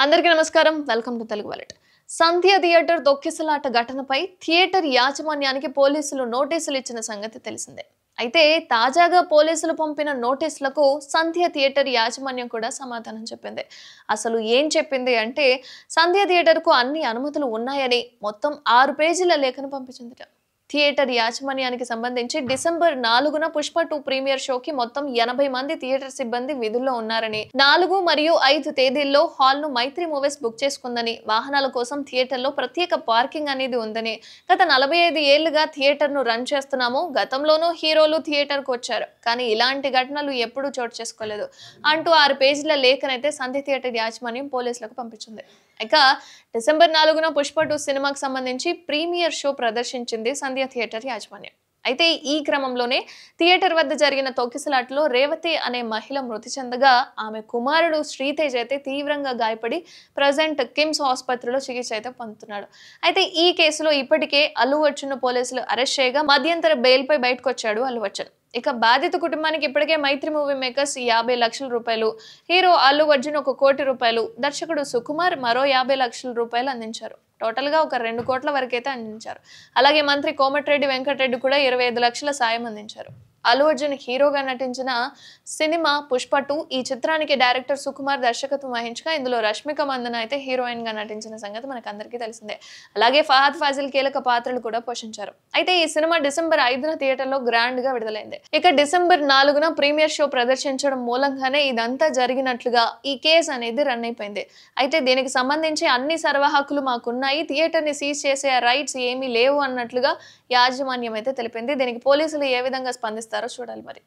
అందరికీ నమస్కారం. Welcome to Telugu wallet. Sandhya theatre తొక్కిసలాట ఘటనపై థియేటర్ యాజమాన్యానికి పోలీసులు నోటీసులు ఇచ్చిన సంగతి తెలిసిందే. అయితే తాజాగా పోలీసులు పంపిన నోటీసులకు సంధ్య థియేటర్ యాజమాన్యం కూడా సమాధానం చెప్పింది. అసలు ఏం చెప్పింది అంటే, సంధ్య థియేటర్కు అన్ని అనుమతులు ఉన్నాయని మొత్తం 6 పేజీల లేఖను పంపించిందిట. థియేటర్ యాజమాన్యానికి సంబంధించి డిసెంబర్ 4న పుష్ప 2 ప్రీమియర్ షోకి మొత్తం 80 మంది థియేటర్ సిబ్బంది విధుల్లో ఉన్నారని, 4 మరియు 5 తేదీల్లో హాల్ ను మైత్రి మూవీస్ బుక్ చేసుకుందని, వాహనాల కోసం థియేటర్లో ప్రత్యేక పార్కింగ్ అనేది ఉందని, గత 45 ఏళ్లుగా థియేటర్ ను రన్ చేస్తున్నాము, గతంలోనూ హీరోలు థియేటర్ కు వచ్చారు, కానీ ఇలాంటి ఘటనలు ఎప్పుడూ చోటు చేసుకోలేదు అంటూ 6 పేజీల లేఖనైతే సంధ్య థియేటర్ యాజమాన్యం పోలీసులకు పంపించింది. ఇక డిసెంబర్ 4న పుష్ప 2 సినిమాకి సంబంధించి ప్రీమియర్ షో ప్రదర్శించింది సంధ్య థియేటర్ యాజమాన్యం. అయితే ఈ క్రమంలోనే థియేటర్ వద్ద జరిగిన తొక్కిసలాటలో రేవతి అనే మహిళ మృతి చెందగా, ఆమె కుమారుడు శ్రీతేజ్ అయితే తీవ్రంగా గాయపడి ప్రజెంట్ కిమ్స్ ఆసుపత్రిలో చికిత్స అయితే పొందుతున్నాడు. అయితే ఈ కేసులో ఇప్పటికే అల్లు అర్జున్ పోలీసులు అరెస్ట్ చేయగా మధ్యంతర బెయిల్ పై బయటకు వచ్చాడు అల్లు అర్జున్. ఇక బాధిత కుటుంబానికి ఇప్పటికే మైత్రి మూవీ మేకర్స్ 50 లక్షల రూపాయలు, హీరో అల్లు అర్జున్ 1 కోటి రూపాయలు, దర్శకుడు సుకుమార్ మరో 50 లక్షల రూపాయలు అందించారు. టోటల్ గా ఒక 2 కోట్ల వరకైతే అందించారు. అలాగే మంత్రి కోమటిరెడ్డి వెంకటరెడ్డి కూడా 25 లక్షల సాయం అందించారు. అల్లు అర్జున్ హీరోగా నటించిన సినిమా పుష్ప 2 ఈ చిత్రానికి డైరెక్టర్ సుకుమార్ దర్శకత్వం వహించగా, ఇందులో రష్మిక మందన అయితే హీరోయిన్ గా నటించిన సంగతి మనకు అందరికీ తెలిసిందే. అలాగే ఫహద్ ఫాజిల్ కీలక పాత్రలు కూడా పోషించారు. అయితే ఈ సినిమా డిసెంబర్ 5న థియేటర్ లో గ్రాండ్ గా విడుదలైంది. ఇక డిసెంబర్ 4న ప్రీమియర్ షో ప్రదర్శించడం మూలంగానే ఇదంతా జరిగినట్లుగా ఈ కేసు అనేది రన్ అయిపోయింది. అయితే దీనికి సంబంధించి అన్ని సర్వ హక్కులు మాకున్నాయి, థియేటర్ ని సీజ్ చేసే రైట్స్ ఏమీ లేవు అన్నట్లుగా యాజమాన్యం అయితే తెలిపింది. దీనికి పోలీసులు ఏ విధంగా స్పందిస్తారో చూడాలి మరి.